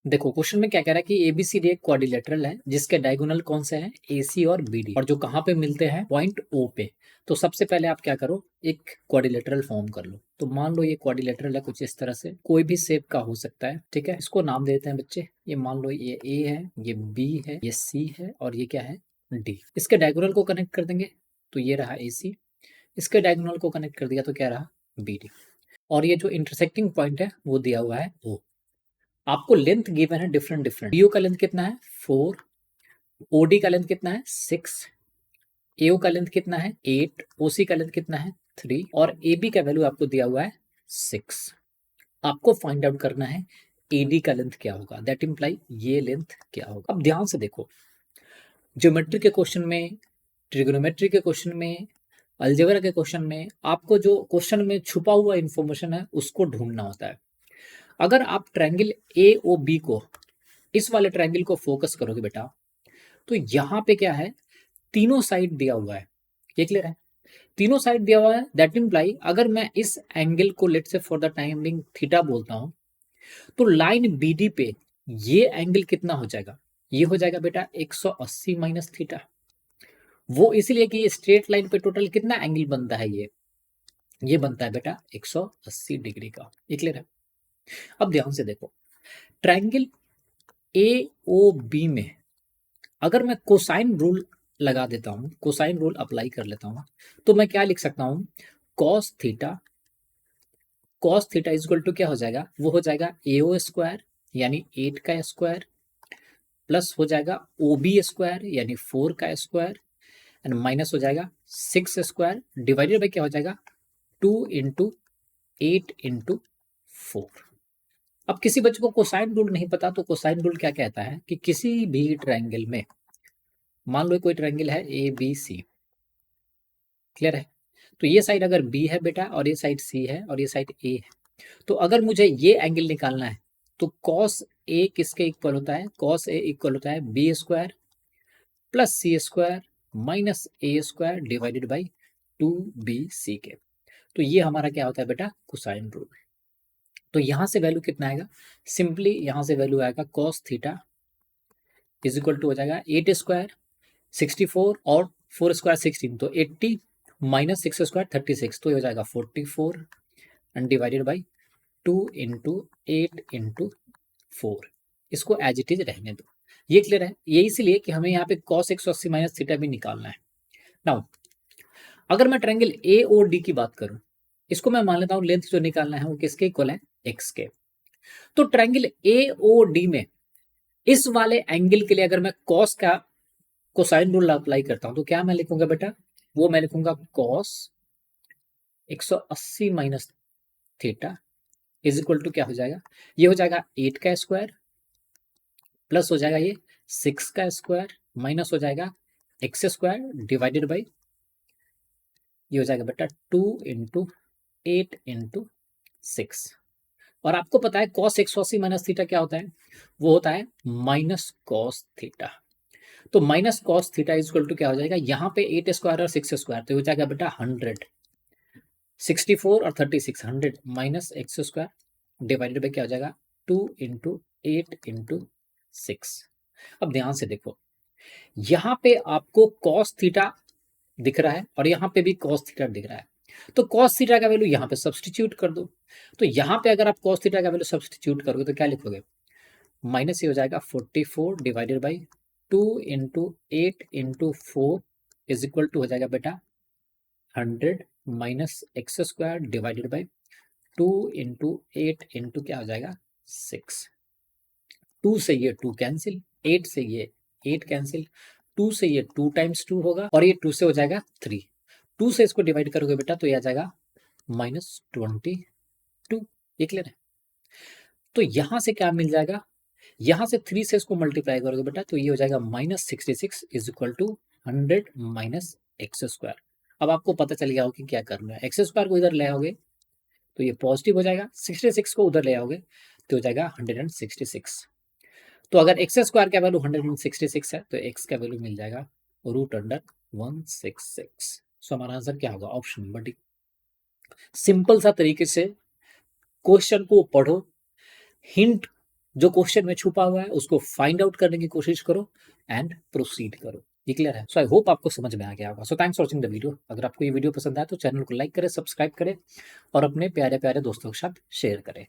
देखो क्वेश्चन में क्या कह रहा है कि एबीसीडी एक क्वाड्रिलेटरल है जिसके डायगोनल कौन से हैं, एसी और बीडी, और जो कहाँ पे मिलते हैं, पॉइंट ओ पे। तो सबसे पहले आप क्या करो, एक क्वाड्रिलेटरल फॉर्म कर लो। तो मान लो ये क्वाड्रिलेटरल है कुछ इस तरह से, कोई भी शेप का हो सकता है, ठीक है। इसको नाम देते हैं बच्चे। ये मान लो ये ए है, ये बी है, ये सी है और ये क्या है, डी। इसके डायगोनल को कनेक्ट कर देंगे तो ये रहा एसी। इसके डायगोनल को कनेक्ट कर दिया तो क्या रहा, बीडी। और ये जो इंटरसेक्टिंग पॉइंट है वो दिया हुआ है ओ। आपको लेंथ गिवन है डिफरेंट डिफरेंट। बीओ का लेंथ कितना है 4, ओडी का लेंथ कितना है 6, एओ का लेंथ कितना है 8, ओसी का लेंथ कितना है 3 और एबी का वैल्यू आपको दिया हुआ है 6। आपको फाइंड आउट करना है एडी का लेंथ क्या होगा, दैट इम्प्लाई ये लेंथ क्या होगा। अब ध्यान से देखो, ज्योमेट्री के क्वेश्चन में, ट्रिग्नोमेट्री के क्वेश्चन में, अलजेब्रा के क्वेश्चन में आपको जो क्वेश्चन में छुपा हुआ इंफॉर्मेशन है उसको ढूंढना होता है। अगर आप ट्रायंगल ए ओ बी को, इस वाले ट्रायंगल को फोकस करोगे बेटा, तो यहाँ पे क्या है, तीनों साइड दिया हुआ है। ये क्लियर है, तीनों साइड दिया हुआ है। दैट इम्प्लाई अगर मैं इस एंगल को लेट से for the time being theta बोलता हूं, तो लाइन बीडी पे ये एंगल कितना हो जाएगा, ये हो जाएगा बेटा 180 माइनस थीटा। वो इसलिए कि ये स्ट्रेट लाइन पे टोटल कितना एंगल बनता है, ये बनता है बेटा 180 डिग्री का। ये क्लियर है। अब ध्यान से देखो, ट्रायंगल ए ओ बी में अगर मैं कोसाइन रूल लगा देता हूं, कोसाइन रूल अप्लाई कर लेता हूं, तो मैं क्या लिख सकता हूं, cos theta, cos theta is equal to क्या हो जाएगा, वो हो जाएगा एओ स्क्वायर यानी 8 का स्क्वायर, प्लस हो जाएगा ओबी स्क्वायर यानी 4 का स्क्वायर, एंड माइनस हो जाएगा 6 स्क्वायर डिवाइडेड बाई क्या हो जाएगा 2 इंटू 8 इंटू 4। अब किसी बच्चे को कोसाइन रूल नहीं पता, तो कोसाइन रूल क्या कहता है कि किसी भी ट्रायंगल में, मान लो कोई ट्रायंगल है ए बी सी, क्लियर है, तो ये साइड अगर बी है बेटा और ये साइड सी है और ये साइड ए है, तो अगर मुझे ये एंगल निकालना है तो कॉस ए किसके इक्वल होता है, कॉस ए इक्वल होता है b square plus c square minus a square divided by 2bc के। तो ये हमारा क्या होता है बेटा, कोसाइन रूल। तो यहां से वैल्यू कितना आएगा, सिंपली यहां से वैल्यू आएगा cos theta is equal to हो जाएगा 8 स्क्वायर 64 और 4 स्क्वायर 16, तो 80 माइनस 6 स्क्वायर 36, तो ये हो जाएगा 44 and divided by 2 into 8 into 4। इसको एज इट इज रहने दो। ये क्लियर है, ये इसलिए कि हमें यहाँ पे कॉस 180 माइनस थीटा भी निकालना है। नाउ अगर मैं ट्रायंगल ए और डी की बात करूं, इसको मैं मान लेता हूं लेंथ जो निकालना है वो किसके इक्वल है, एक्स के। तो ट्रायंगल ए ओ डी में इस वाले एंगल के लिए अगर मैं कॉस का कोसाइन रूल अप्लाई करता हूं तो क्या मैं लिखूंगा बेटा, वो मैं लिखूंगा cos 180 minus theta is equal to क्या हो जाएगा, ये हो जाएगा 8 का स्क्वायर प्लस हो जाएगा ये 6 का स्क्वायर माइनस हो जाएगा एक्स स्क्वायर डिवाइडेड बाई, ये हो जाएगा बेटा 2 इंटू 8 इंटू 6। और आपको पता है कॉस 180 माइनस थीटा क्या होता है, वो होता है माइनस कॉस थीटा। तो minus cos theta is equal to क्या हो जाएगा, यहाँ पे 8 स्क्वायर और 6 स्क्वायर, तो हो जाएगा बेटा 100, 64 और 36 100 minus x square divided by क्या हो जाएगा 2 इंटू 8 इंटू 6। अब ध्यान से देखो, यहाँ पे आपको कॉस थीटा दिख रहा है और यहाँ पे भी कॉस थीटा दिख रहा है, तो कॉस थीटा का वैल्यू यहाँ पे सब्सटीट्यूट कर दो। तो यहाँ पे अगर आप कॉस थीटा का वैल्यू सब्सटीट्यूट करोगे तो क्या लिखोगे, माइनस ये हो जाएगा 44 divided by 2 into 8 into 4 is equal to हो जाएगा बेटा 100 minus x square divided by 2 into 8 into क्या हो जाएगा 6। 2 से ये 2 कैंसिल, 8 से ये 8 कैंसिल, 2 से ये 2 टाइम्स 2 होगा और ये 2 से हो जाएगा 3। 2 से इसको डिवाइड करोगे बेटा तो ये आ जाएगा -22। ये क्लियर है। तो यहां से क्या मिल जाएगा, यहां से 3 से इसको मल्टीप्लाई करोगे बेटा तो ये हो जाएगा -66 is equal to 100 minus x square. अब आपको पता चल गया हो कि क्या करना है, एक्स स्क्वायर को इधर ले आओगे तो ये पॉजिटिव हो जाएगा, 66 को उधर ले आओगे तो हो जाएगा 166। तो अगर एक्स स्क्वायर का वैल्यू 166 है तो एक्स का वैल्यू मिल जाएगा √166। सो हमारा आंसर क्या होगा, ऑप्शन नंबर डी। सिंपल सा तरीके से क्वेश्चन को पढ़ो, हिंट जो क्वेश्चन में छुपा हुआ है उसको फाइंड आउट करने की कोशिश करो एंड प्रोसीड करो। ये क्लियर है? सो आई होप आपको समझ में आ गया होगा। So thanks for watching the video. अगर आपको ये वीडियो पसंद आया तो चैनल को लाइक करें, सब्सक्राइब करें और अपने प्यारे प्यारे दोस्तों के साथ शेयर करें।